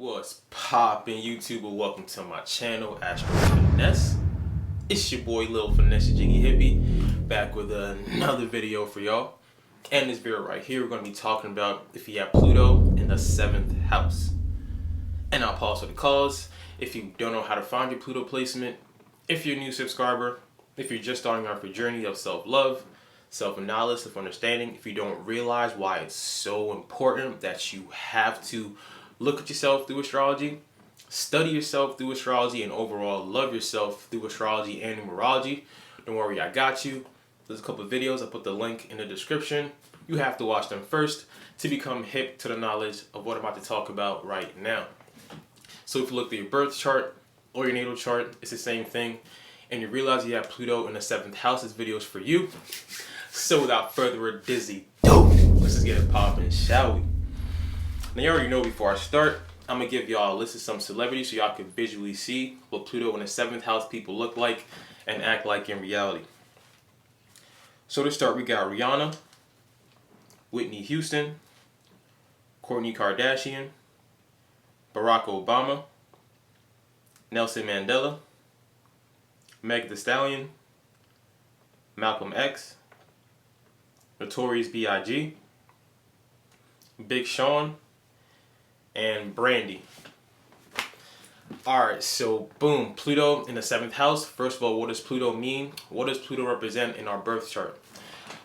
What's poppin' YouTuber? Welcome to my channel, Astro Finesse. It's your boy Lil Finesse Jiggy Hippie, back with another video for y'all. And this video right here, we're going to be talking about if you have Pluto in the 7th house. And I'll pause for the cause. If you don't know how to find your Pluto placement, if you're a new subscriber, if you're just starting off your journey of self-love, self-knowledge, self-understanding, if you don't realize why it's so important that you have to look at yourself through astrology, study yourself through astrology, and overall love yourself through astrology and numerology, don't worry, I got you. There's a couple of videos. I put the link in the description. You have to watch them first to become hip to the knowledge of what I'm about to talk about right now. So if you look at your birth chart or your natal chart, it's the same thing. And you realize you have Pluto in the 7th house, this video is for you. So without further ado, let's just get it popping, shall we? Now you already know before I start, I'm going to give y'all a list of some celebrities so y'all can visually see what Pluto in the 7th house people look like and act like in reality. So to start, we got Rihanna, Whitney Houston, Kourtney Kardashian, Barack Obama, Nelson Mandela, Meg Thee Stallion, Malcolm X, Notorious B.I.G., Big Sean, and Brandy. Alright, so boom, Pluto in the 7th house. First of all, what does Pluto mean? What does Pluto represent in our birth chart?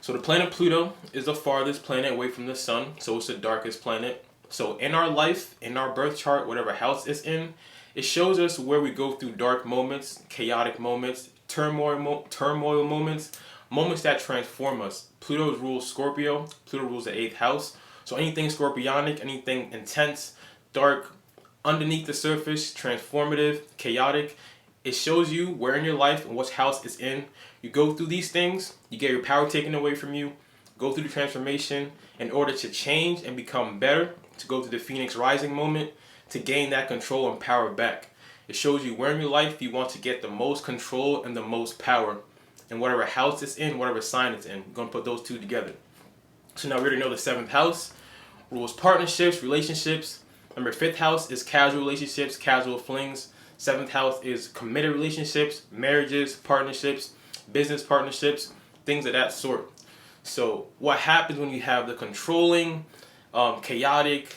So the planet Pluto is the farthest planet away from the sun, so it's the darkest planet. So in our life, in our birth chart, whatever house it's in, it shows us where we go through dark moments, chaotic moments, turmoil moments, moments that transform us. Pluto rules Scorpio. Pluto rules the 8th house. So anything scorpionic, anything intense, dark, underneath the surface, transformative, chaotic, it shows you where in your life and what house it's in. You go through these things, you get your power taken away from you, go through the transformation in order to change and become better, to go through the Phoenix Rising moment, to gain that control and power back. It shows you where in your life you want to get the most control and the most power. And whatever house it's in, whatever sign it's in, we're going to put those two together. So now we already know the 7th house rules partnerships, relationships. Remember, 5th house is casual relationships, casual flings. 7th house is committed relationships, marriages, partnerships, business partnerships, things of that sort. So what happens when you have the controlling, chaotic,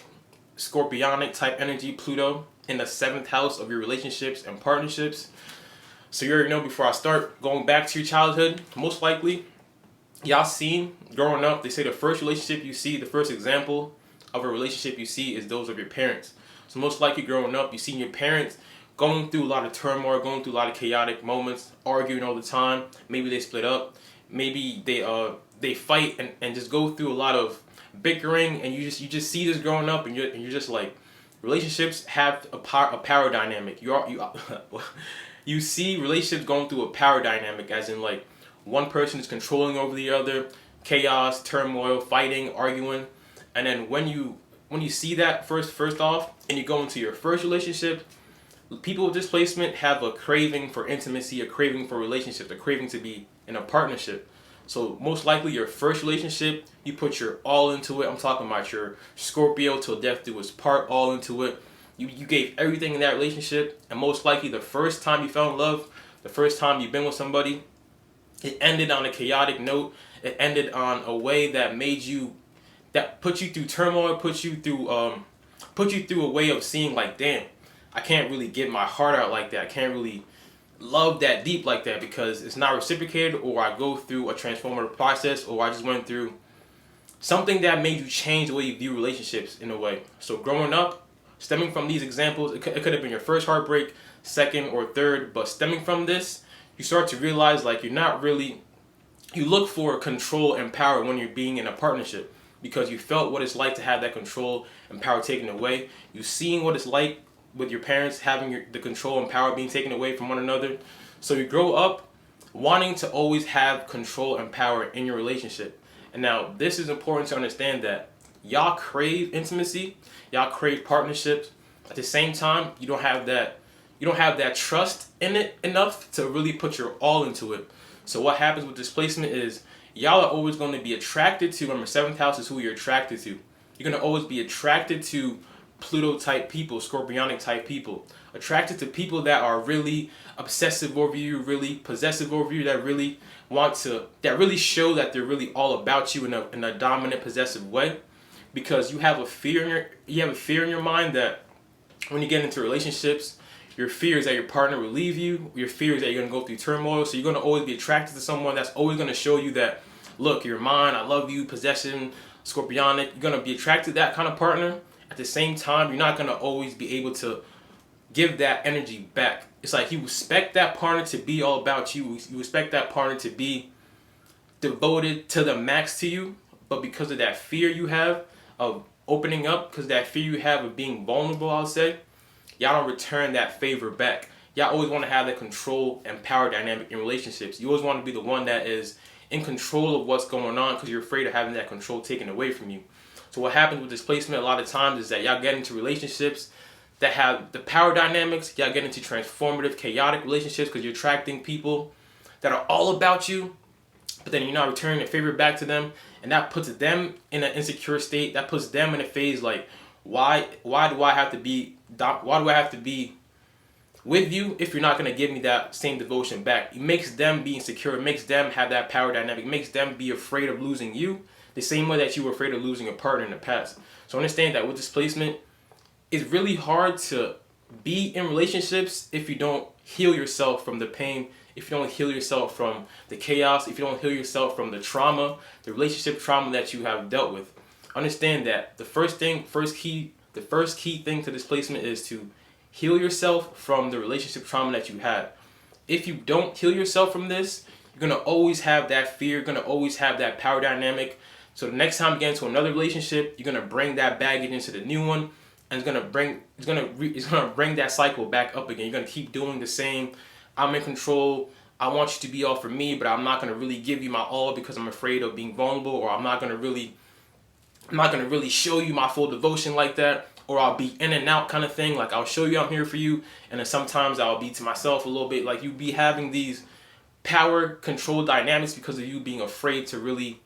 scorpionic type energy, Pluto, in the 7th house of your relationships and partnerships? So you already know, before I start, going back to your childhood, most likely, y'all seen, growing up, they say the first relationship you see, the first example of a relationship you see is those of your parents. So most likely growing up, you've seen your parents going through a lot of turmoil, going through a lot of chaotic moments, arguing all the time. Maybe they split up. Maybe they fight and just go through a lot of bickering, and you just see this growing up, and you're just like, relationships have a power dynamic. You see relationships going through a power dynamic, as in like one person is controlling over the other, chaos, turmoil, fighting, arguing. And then when you see that first off, and you go into your first relationship, people with this placement have a craving for intimacy, a craving for relationships, a craving to be in a partnership. So most likely your first relationship, you put your all into it. I'm talking about your Scorpio till death do us part, all into it. You gave everything in that relationship, and most likely the first time you fell in love, the first time you've been with somebody, it ended on a chaotic note. It ended on a way that put you through turmoil, put you through a way of seeing like, damn, I can't really get my heart out like that. I can't really love that deep like that because it's not reciprocated, or I go through a transformative process, or I just went through something that made you change the way you view relationships in a way. So growing up, stemming from these examples, it could have been your first heartbreak, second or third, but stemming from this, you start to realize like you look for control and power when you're being in a partnership, because you felt what it's like to have that control and power taken away. You've seen what it's like with your parents having the control and power being taken away from one another. So you grow up wanting to always have control and power in your relationship. And now this is important to understand, that y'all crave intimacy, y'all crave partnerships. At the same time, you don't have that trust in it enough to really put your all into it. So what happens with displacement is y'all are always going to be attracted to, remember 7th house is who you're attracted to. You're going to always be attracted to Pluto type people, Scorpionic type people. Attracted to people that are really obsessive over you, really possessive over you, that really show that they're really all about you in a dominant, possessive way. Because you have a fear in your mind that when you get into relationships, your fear is that your partner will leave you. Your fear is that you're going to go through turmoil. So you're going to always be attracted to someone that's always going to show you that, look, you're mine, I love you, possession, Scorpionic. You're going to be attracted to that kind of partner. At the same time, you're not going to always be able to give that energy back. It's like you expect that partner to be all about you. You expect that partner to be devoted to the max to you. But because of that fear you have of opening up, because that fear you have of being vulnerable, I'll say, y'all don't return that favor back. Y'all always want to have that control and power dynamic in relationships. You always want to be the one that is in control of what's going on because you're afraid of having that control taken away from you. So what happens with displacement a lot of times is that y'all get into relationships that have the power dynamics. Y'all get into transformative, chaotic relationships because you're attracting people that are all about you, but then you're not returning the favor back to them, and that puts them in an insecure state. That puts them in a phase like, why do I have to be with you if you're not going to give me that same devotion back? It makes them be insecure. It makes them have that power dynamic. It makes them be afraid of losing you the same way that you were afraid of losing a partner in the past. So understand that with displacement, it's really hard to be in relationships if you don't heal yourself from the pain, if you don't heal yourself from the chaos, if you don't heal yourself from the trauma, the relationship trauma that you have dealt with. Understand that the first key thing to displacement is to heal yourself from the relationship trauma that you had. If you don't heal yourself from this, you're going to always have that fear, you're going to always have that power dynamic. So the next time you get into another relationship, you're going to bring that baggage into the new one, and it's going to bring that cycle back up again. You're going to keep doing the same. I'm in control. I want you to be all for me, but I'm not going to really give you my all because I'm afraid of being vulnerable, or I'm not going to really show you my full devotion like that, or I'll be in and out kind of thing. Like, I'll show you I'm here for you, and then sometimes I'll be to myself a little bit. Like, you be having these power control dynamics because of you being afraid to really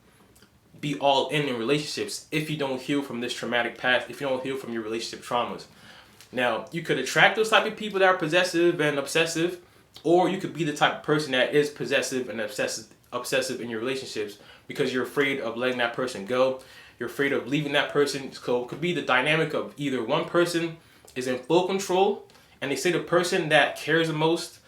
be all in relationships if you don't heal from this traumatic past, if you don't heal from your relationship traumas. Now, you could attract those type of people that are possessive and obsessive, or you could be the type of person that is possessive and obsessive in your relationships because you're afraid of letting that person go. You're afraid of leaving that person. So it could be the dynamic of either one person is in full control, and they say the person that cares the most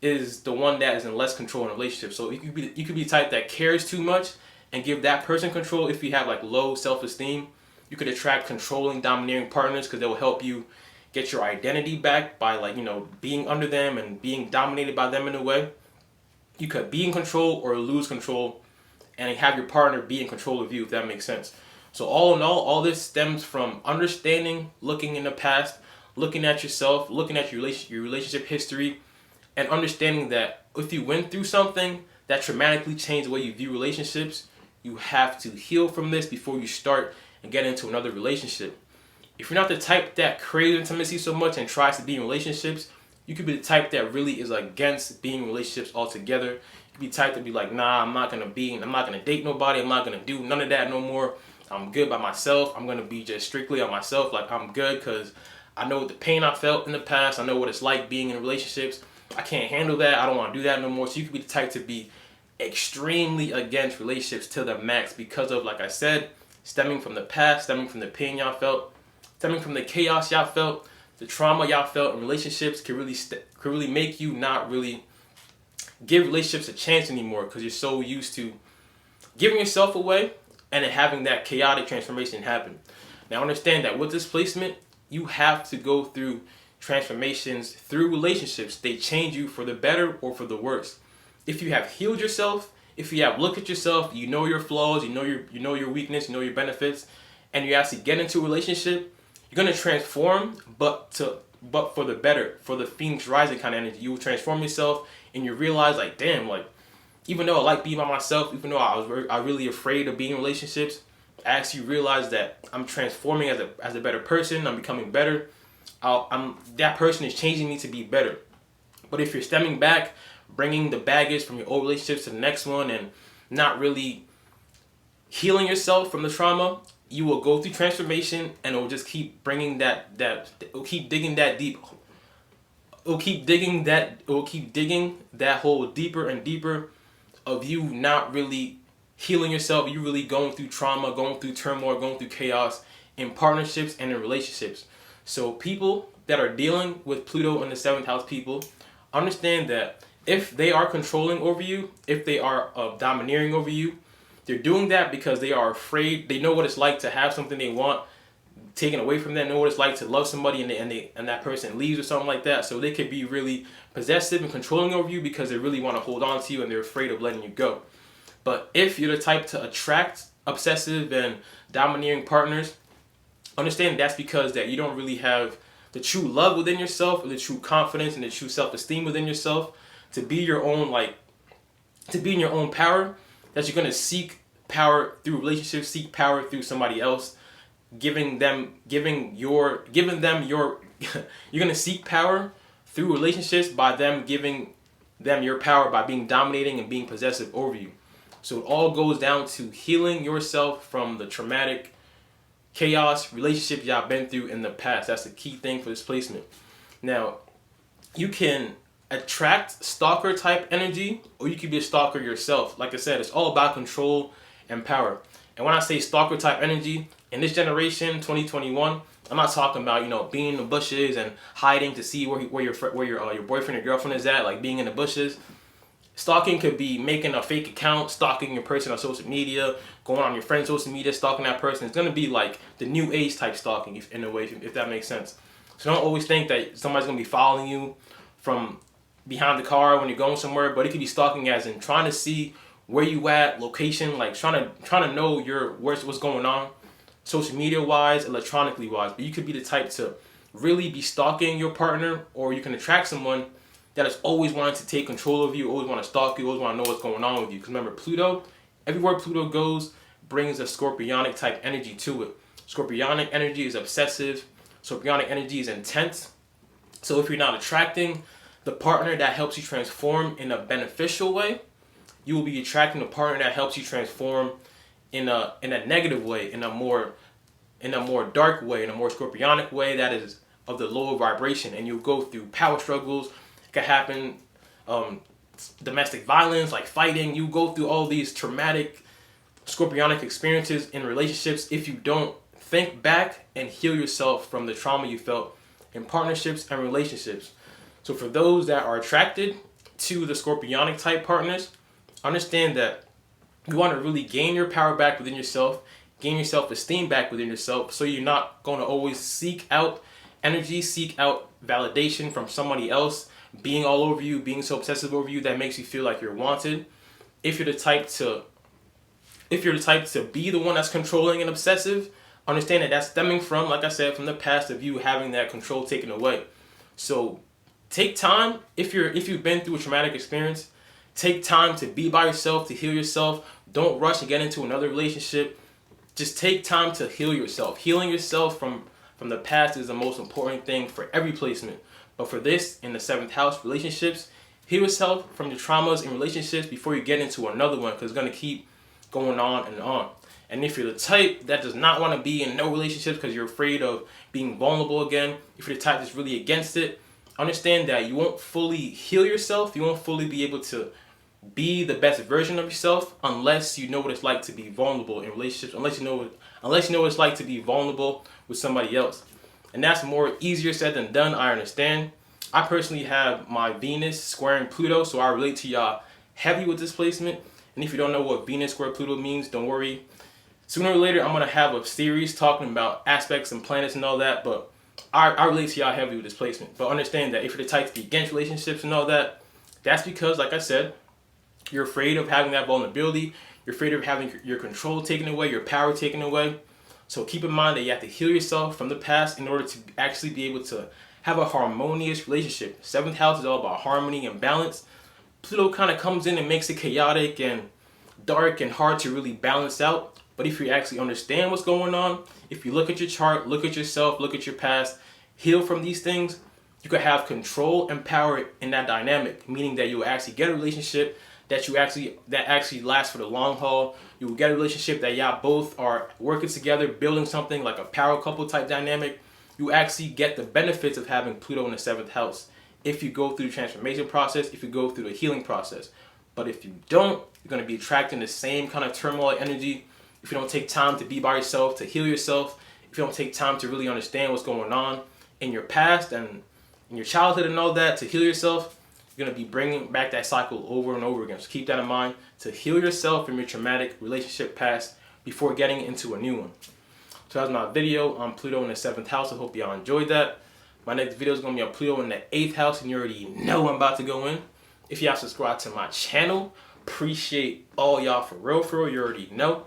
is the one that is in less control in a relationship. So you could be the type that cares too much and give that person control. If you have like low self-esteem, you could attract controlling, domineering partners because they will help you get your identity back by, like, being under them and being dominated by them in a way. You could be in control or lose control and have your partner be in control of you, if that makes sense. So all in all this stems from understanding, looking in the past, looking at yourself, looking at your relationship history, and understanding that if you went through something that traumatically changed the way you view relationships, you have to heal from this before you start and get into another relationship. If you're not the type that craves intimacy so much and tries to be in relationships, you could be the type that really is against being in relationships altogether. You could be the type to be like, nah, I'm not gonna date nobody, I'm not gonna do none of that no more. I'm good by myself. I'm gonna be just strictly on myself. Like, I'm good because I know the pain I felt in the past. I know what it's like being in relationships. I can't handle that. I don't want to do that no more. So you could be the type to be extremely against relationships to the max because of, like I said, stemming from the past, stemming from the pain y'all felt, stemming from the chaos y'all felt, the trauma y'all felt in relationships can really make you not really give relationships a chance anymore because you're so used to giving yourself away and then having that chaotic transformation happen. Now understand that with displacement, you have to go through transformations through relationships. They change you for the better or for the worse. If you have healed yourself, if you have looked at yourself, you know your flaws, you know your weakness, you know your benefits, and you actually get into a relationship, you're gonna transform, but for the better, for the Phoenix Rising kind of energy. You will transform yourself, and you realize, like, damn, like, even though I like being by myself, even though I was really afraid of being in relationships, I actually realized that I'm transforming as a better person. I'm becoming better. That person is changing me to be better. But if you're stemming back, bringing the baggage from your old relationships to the next one, and not really healing yourself from the trauma, you will go through transformation, and it will just keep bringing it will keep digging that deep. It will keep digging that hole deeper and deeper of you not really healing yourself, you really going through trauma, going through turmoil, going through chaos in partnerships and in relationships. So people that are dealing with Pluto in the 7th house, people understand that if they are controlling over you, if they are domineering over you, they're doing that because they are afraid. They know what it's like to have something they want taken away from them, know what it's like to love somebody and that person leaves or something like that. So they could be really possessive and controlling over you because they really want to hold on to you and they're afraid of letting you go. But if you're the type to attract obsessive and domineering partners, understand that's because that you don't really have the true love within yourself, or the true confidence and the true self-esteem within yourself to be your own, to be in your own power, that you're going to seek power through relationships, seek power through somebody else, giving them your you're going to seek power through relationships by them giving them your power by being dominating and being possessive over you. So it all goes down to healing yourself from the traumatic chaos relationship y'all been through in the past. That's the key thing for this placement. Now, you can attract stalker type energy, or you could be a stalker yourself. Like I said, it's all about control and power. And when I say stalker type energy, in this generation, 2021, I'm not talking about, being in the bushes and hiding to see where your boyfriend or girlfriend is at, like being in the bushes. Stalking could be making a fake account, stalking your person on social media, going on your friend's social media, stalking that person. It's going to be like the new age type stalking, in a way, if that makes sense. So don't always think that somebody's going to be following you from behind the car when you're going somewhere, but it could be stalking as in trying to see where you at, location, like trying to know what's going on, social media wise, electronically wise. But you could be the type to really be stalking your partner, or you can attract someone that is always wanting to take control of you, always want to stalk you, always want to know what's going on with you. Because remember, Pluto, everywhere Pluto goes, brings a scorpionic type energy to it. Scorpionic energy is obsessive. Scorpionic energy is intense. So if you're not attracting the partner that helps you transform in a beneficial way, you will be attracting a partner that helps you transform in a negative way, in a more dark way, in a more scorpionic way that is of the lower vibration, and you'll go through power struggles. It could happen, domestic violence, like fighting. You go through all these traumatic scorpionic experiences in relationships if you don't think back and heal yourself from the trauma you felt in partnerships and relationships. So for those that are attracted to the scorpionic type partners, understand that you want to really gain your power back within yourself, gain your self-esteem back within yourself, so you're not going to always seek out energy, seek out validation from somebody else being all over you, being so obsessive over you that makes you feel like you're wanted. If you're the type to be the one that's controlling and obsessive, understand that that's stemming from, like I said, from the past of you having that control taken away. So take time, if you've been through a traumatic experience, take time to be by yourself, to heal yourself. Don't rush and get into another relationship. Just take time to heal yourself. Healing yourself from the past is the most important thing for every placement. But for this, in the 7th house, relationships, heal yourself from the traumas in relationships before you get into another one, because it's going to keep going on and on. And if you're the type that does not want to be in no relationships because you're afraid of being vulnerable again, if you're the type that's really against it, understand that you won't fully heal yourself. You won't fully be able to be the best version of yourself unless you know what it's like to be vulnerable in relationships, unless you know what it's like to be vulnerable with somebody else. And that's more easier said than done, I understand. I personally have my Venus squaring Pluto, so I relate to y'all heavy with this placement. And if you don't know what Venus square Pluto means, don't worry. Sooner or later, I'm going to have a series talking about aspects and planets and all that, but I relate to y'all heavy with this placement. But understand that if you're the type to be against relationships and all that, that's because, like I said, you're afraid of having that vulnerability. You're afraid of having your control taken away, your power taken away. So keep in mind that you have to heal yourself from the past in order to actually be able to have a harmonious relationship. 7th house is all about harmony and balance. Pluto kind of comes in and makes it chaotic and dark and hard to really balance out. But if you actually understand what's going on, if you look at your chart, look at yourself, look at your past, heal from these things, you could have control and power in that dynamic, meaning that you'll actually get a relationship that actually lasts for the long haul. You will get a relationship that y'all both are working together, building something like a power couple type dynamic. You actually get the benefits of having Pluto in the 7th house if you go through the transformation process, if you go through the healing process. But if you don't, you're going to be attracting the same kind of turmoil energy. If you don't take time to be by yourself, to heal yourself, if you don't take time to really understand what's going on in your past and in your childhood and all that, to heal yourself, you're going to be bringing back that cycle over and over again. So keep that in mind, to heal yourself from your traumatic relationship past before getting into a new one. So that's my video on Pluto in the 7th house. I hope y'all enjoyed that. My next video is going to be on Pluto in the 8th house, and you already know I'm about to go in. If y'all subscribe to my channel, appreciate all y'all for real, you already know.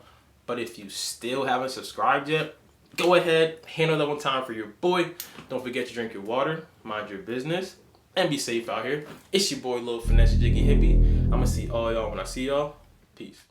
But if you still haven't subscribed yet, go ahead, handle that one time for your boy. Don't forget to drink your water, mind your business, and be safe out here. It's your boy, Lil Finesse Jiggy Hippie. I'm going to see all y'all when I see y'all. Peace.